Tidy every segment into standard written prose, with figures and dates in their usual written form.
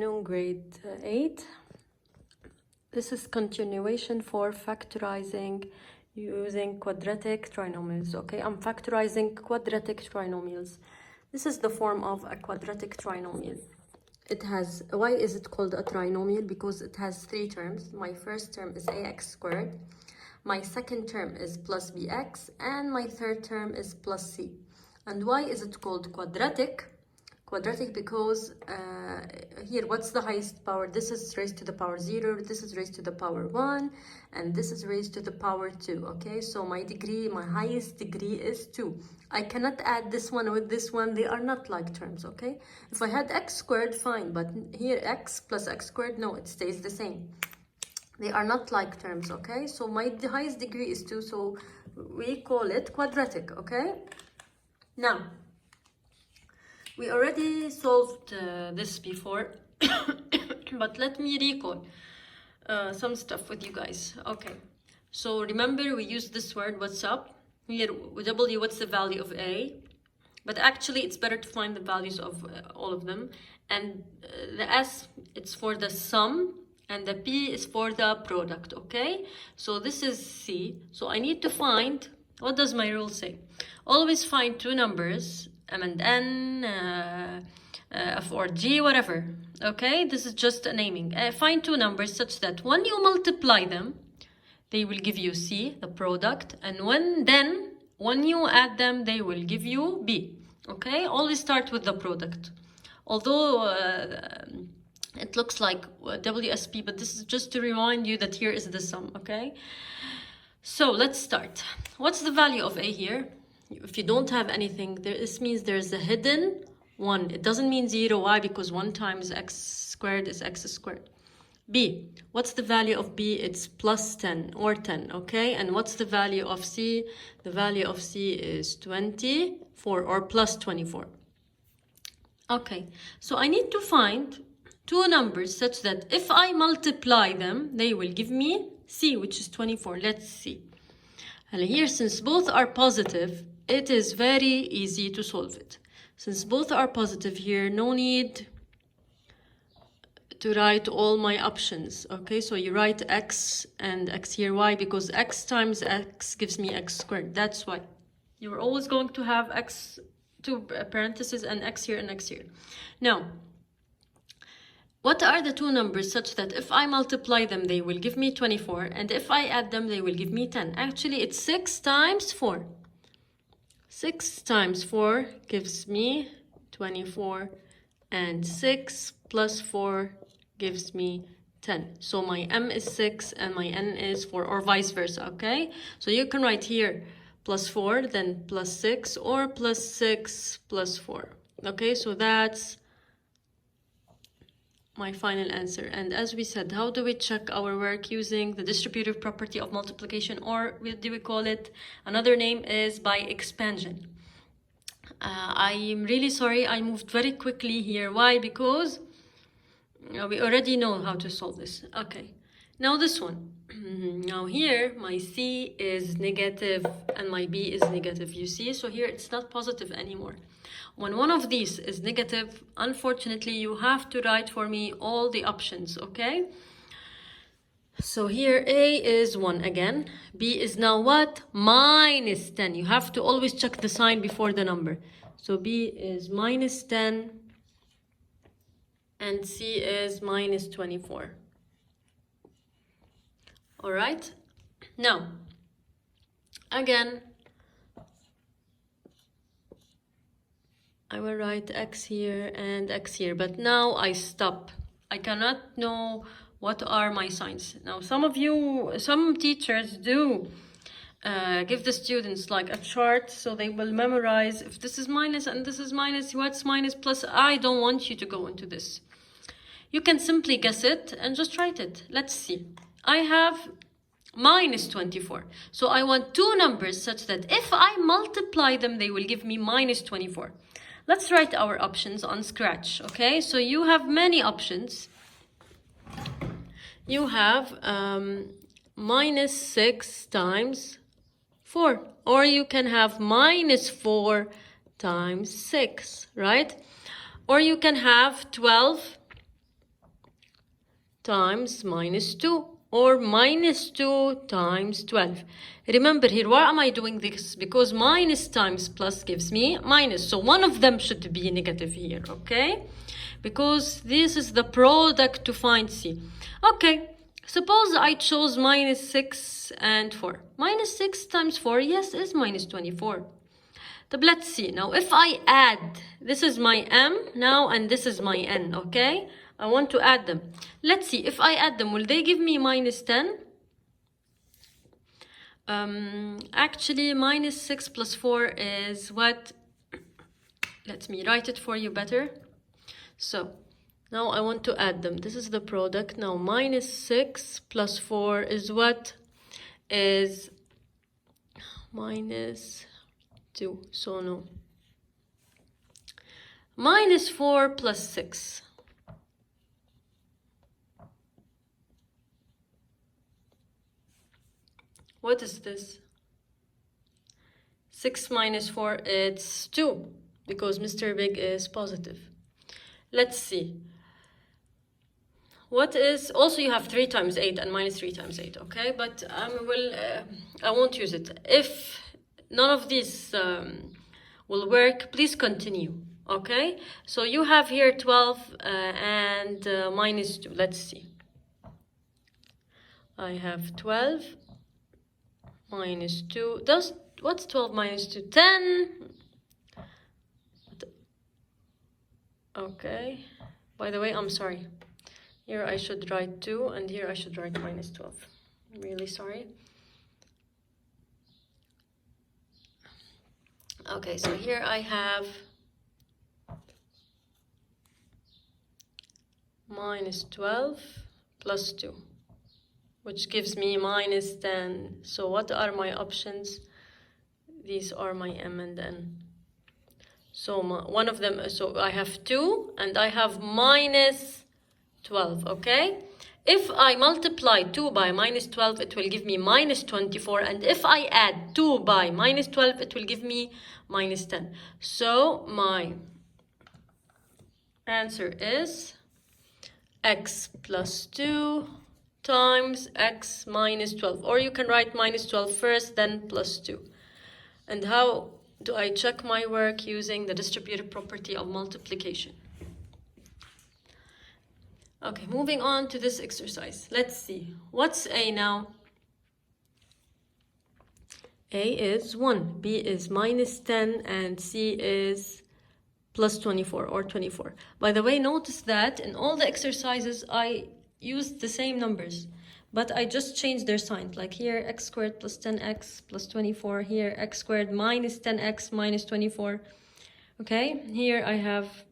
Grade 8. This is continuation for factorizing using quadratic trinomials. Okay, I'm factorizing quadratic trinomials. This is the form of a quadratic trinomial. It has, why is it called a trinomial? Because it has three terms. My first term is ax squared, my second term is plus bx, and my third term is plus c. And why is it called quadratic? Quadratic because here, what's the highest power? This is raised to the power 0, this is raised to the power 1, and this is raised to the power 2. Okay, so my highest degree is 2. I cannot add this one with this one. They are not like terms. Okay, if I had x squared, fine, but here x plus x squared, no, it stays the same. They are not like terms. Okay, so the highest degree is 2, so we call it quadratic. Okay, now we already solved this before, but let me recall some stuff with you guys. Okay, so remember we used this word, what's up? Here, W, what's the value of A? But actually, it's better to find the values of all of them. And the S, it's for the sum, and the P is for the product, okay? So this is C. So I need to find, what does my rule say? Always find two numbers, M and N, F or G, whatever. Okay, this is just a naming. Find two numbers such that when you multiply them, they will give you C, the product, and when you add them, they will give you B. Okay, always start with the product. Although it looks like WSP, but this is just to remind you that here is the sum. Okay, so let's start. What's the value of A here? If you don't have anything, this means there's a hidden 1. It doesn't mean 0. Why? Because 1 times x squared is x squared. B, what's the value of B? It's plus 10 or 10, okay? And what's the value of C? The value of C is 24 or plus 24. Okay, so I need to find two numbers such that if I multiply them, they will give me C, which is 24. Let's see. And here, since both are positive, it is very easy to solve it. Since both are positive here, no need to write all my options. Okay, so you write x and x here. Why? Because x times x gives me x squared. That's why you're always going to have x, two parentheses, and x here and x here. Now, what are the two numbers such that if I multiply them, they will give me 24, and if I add them, they will give me 10? Actually, it's 6 times 4. 6 times 4 gives me 24, and 6 plus 4 gives me 10. So my M is 6 and my N is 4, or vice versa, okay? So you can write here plus 4, then plus 6, or plus 6 plus 4. Okay, so that's my final answer. And as we said, how do we check our work? Using the distributive property of multiplication, or what do we call it? Another name is by expansion. I'm really sorry I moved very quickly here. Why? Because we already know how to solve this. Okay, now this one. Now here my C is negative and my B is negative, you see? So here it's not positive anymore. When one of these is negative, unfortunately you have to write for me all the options, okay? So here A is 1 again, B is now what? Minus 10. You have to always check the sign before the number. So B is minus 10 and C is minus 24. All right, now, again, I will write x here and x here, but now I stop. I cannot know what are my signs. Now, some teachers do give the students like a chart, so they will memorize if this is minus and this is minus, what's minus plus. I don't want you to go into this. You can simply guess it and just write it. Let's see. I have minus 24. So I want two numbers such that if I multiply them, they will give me minus 24. Let's write our options on Scratch, okay? So you have many options. You have minus 6 times 4. Or you can have minus 4 times 6, right? Or you can have 12 times minus 2, or minus 2 times 12. Remember here, why am I doing this? Because minus times plus gives me minus. So one of them should be negative here, okay? Because this is the product to find C. Okay, suppose I chose minus 6 and 4. Minus 6 times 4, yes, is minus 24. But let's see. Now, if I add, this is my M now, and this is my N, okay? I want to add them. Let's see. If I add them, will they give me minus 10? Actually, minus 6 plus 4 is what? Let me write it for you better. So, now I want to add them. This is the product. Now, minus 6 plus 4 is what? Is minus 2. So, no. Minus 4 plus 6. What is this? 6 minus 4, it's 2, because Mr. Big is positive. Let's see. What is, also you have 3 times 8 and minus 3 times 8, okay? But I won't use it. If none of these will work, please continue, okay? So you have here 12 and minus 2. Let's see. I have 12 minus 2. What's 12 minus 2? 10. Okay. By the way, I'm sorry. Here I should write 2, and here I should write minus 12. I'm really sorry. Okay, so here I have minus 12 plus 2, which gives me minus 10. So what are my options? These are my M and N. So one of them, so I have 2 and I have minus 12, okay? If I multiply 2 by minus 12, it will give me minus 24. And if I add 2 by minus 12, it will give me minus 10. So my answer is x plus 2 times x minus 12. Or you can write minus 12 first, then plus 2. And how do I check my work? Using the distributive property of multiplication. Okay, moving on to this exercise. Let's see. What's A now? A is 1, B is minus 10, and C is plus 24 or 24. By the way, notice that in all the exercises, I used the same numbers, but I just changed their sign. Like here, x squared plus 10x plus 24. Here, x squared minus 10x minus 24. Okay, here I have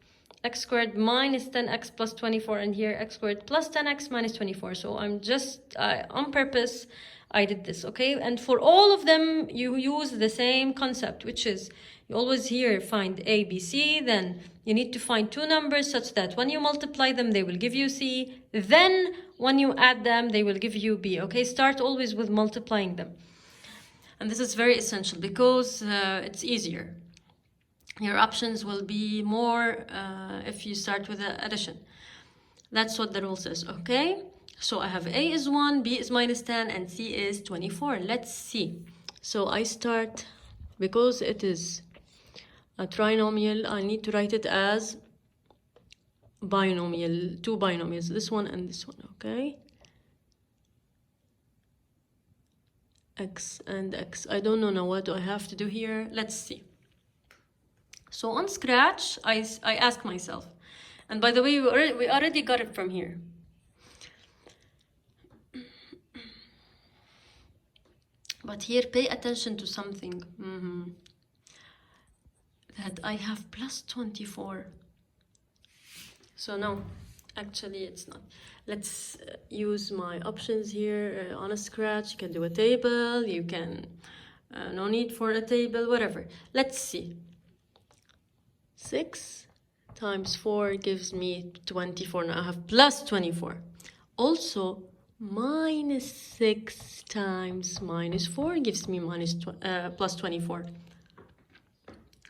x squared minus 10x plus 24, and here x squared plus 10x minus 24. So I'm just, on purpose, I did this, okay? And for all of them, you use the same concept, which is, you always here find A, B, C, then you need to find 2 numbers such that when you multiply them, they will give you C. Then when you add them, they will give you B, okay? Start always with multiplying them. And this is very essential because it's easier. Your options will be more if you start with addition. That's what the rule says, okay? So I have A is 1, B is minus 10, and C is 24. Let's see. So I start, because it is a trinomial, I need to write it as binomial, 2 binomials, this one and this one, okay? X and X. I don't know now what do I have to do here. Let's see. So on Scratch, I ask myself, and by the way, we already got it from here. But here, pay attention to something. That I have plus 24. So no, actually it's not. Let's use my options here on a Scratch. You can do a table, you can, no need for a table, whatever. Let's see. 6 times 4 gives me 24. Now I have plus 24. Also, minus 6 times minus 4 gives me plus 24.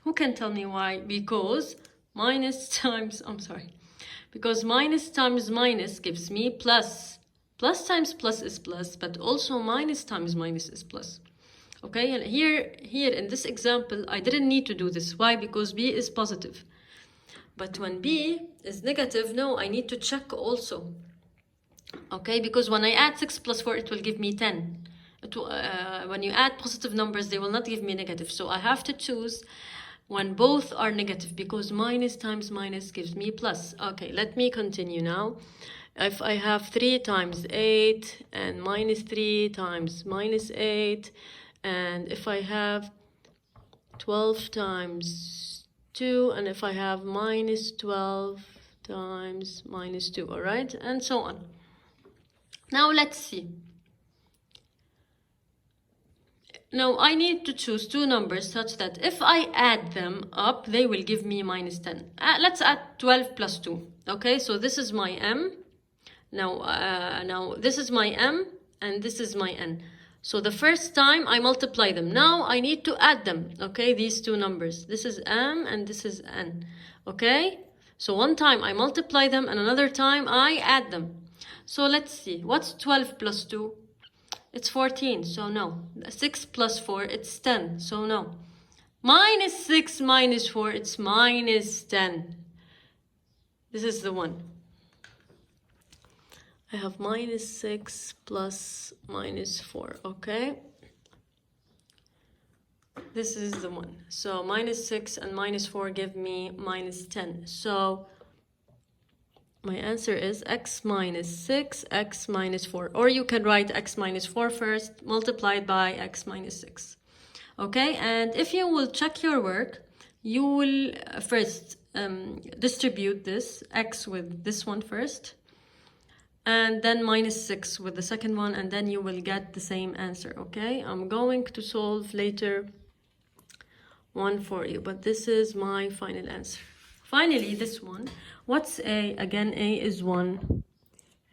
Who can tell me why? Because minus times, because minus times minus gives me plus. Plus times plus is plus, but also minus times minus is plus. Okay, and here in this example, I didn't need to do this. Why? Because b is positive. But when b is negative, no, I need to check also. Okay, because when I add 6 plus 4, it will give me 10. When you add positive numbers, they will not give me negative. So I have to choose when both are negative, because minus times minus gives me plus. Okay, let me continue now. If I have 3 times 8 and minus 3 times minus 8, and if I have 12 times 2, and if I have minus 12 times minus 2, all right, and so on. Now let's see. Now I need to choose two numbers such that if I add them up, they will give me minus 10. Let's add 12 plus 2. Okay, so this is my m. Now this is my m and this is my n. So the first time I multiply them. Now I need to add them. Okay, these two numbers. This is m and this is n. Okay, so one time I multiply them and another time I add them. So let's see. What's 12 plus 2? It's 14, so no. 6 plus 4, it's 10, so no. Minus 6 minus 4, it's minus 10. This is the one. I have minus 6 plus minus 4, okay? This is the one. So minus 6 and minus 4 give me minus 10. So my answer is x minus 6, x minus 4. Or you can write x minus 4 first, multiplied by x minus 6. Okay, and if you will check your work, you will first distribute this x with this one first, and then minus 6 with the second one, and then you will get the same answer. Okay, I'm going to solve later one for you, but this is my final answer. Finally, this one. What's a? Again, a is 1,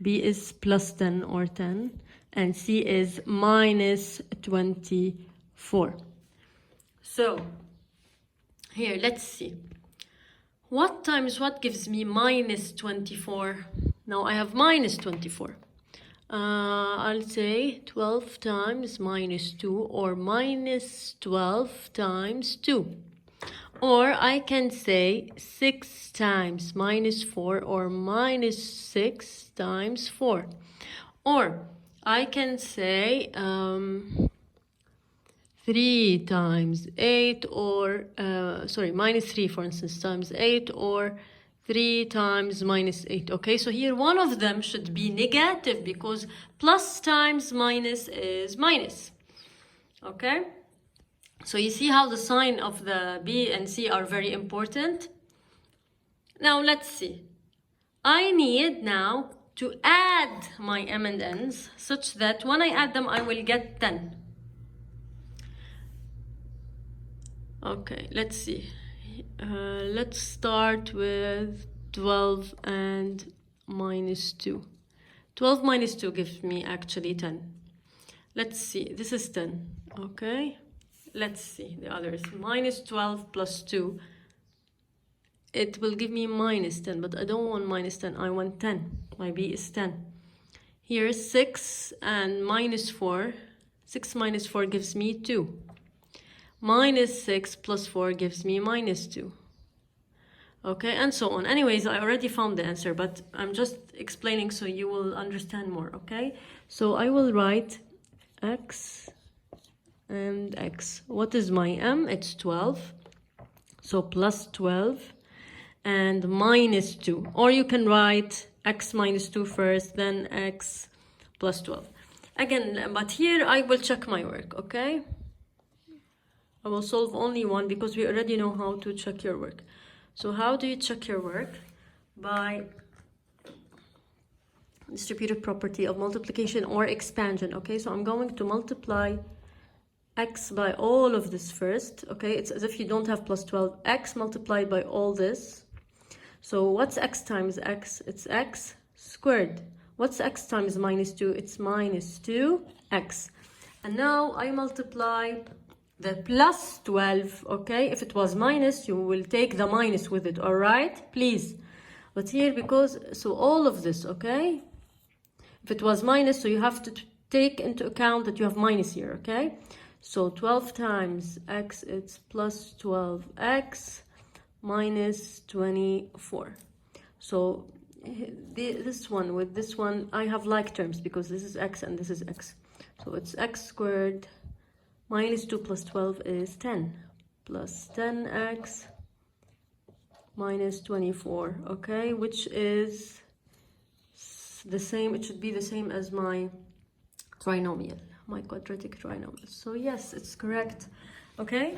b is plus 10 or 10, and c is minus 24. So here, let's see. What times what gives me minus 24? Now I have minus 24. I'll say 12 times minus 2, or minus 12 times 2. Or I can say 6 times minus 4, or minus 6 times 4. Or I can say 3 times 8, or minus 3, for instance, times 8, or 3 times minus 8. Okay, so here one of them should be negative, because plus times minus is minus. Okay, so you see how the sign of the b and c are very important. Now let's see. I need now to add my m and n's such that when I add them I will get 10. Okay, let's see. Let's start with 12 and minus 2. 12 minus 2 gives me actually 10. Let's see, this is 10, okay? Let's see the others. Minus 12 plus 2. It will give me minus 10, but I don't want minus 10, I want 10. My b is 10. Here is 6 and minus 4. 6 minus 4 gives me 2. Minus 6 plus 4 gives me minus 2. Okay, and so on. Anyways, I already found the answer, but I'm just explaining so you will understand more, okay? So I will write x and x. What is my m? It's 12. So plus 12 and minus 2. Or you can write x minus 2 first, then x plus 12. Again, but here I will check my work, okay? I will solve only one because we already know how to check your work. So how do you check your work? By distributive property of multiplication or expansion. Okay, so I'm going to multiply x by all of this first. Okay, it's as if you don't have plus 12. X multiplied by all this. So what's x times x? It's x squared. What's x times minus 2? It's minus 2x. And now I multiply the plus 12, okay? If it was minus, you will take the minus with it, all right? Please But here, because, so all of this, okay? If it was minus, so you have to take into account that you have minus here, okay? So 12 times x, it's plus 12x minus 24. So this one with this one, I have like terms because this is x and this is x. So it's x squared minus 2 plus 12 is 10 plus 10x minus 24, okay? Which is the same, it should be the same as my trinomial, my quadratic trinomial. So yes, it's correct, okay?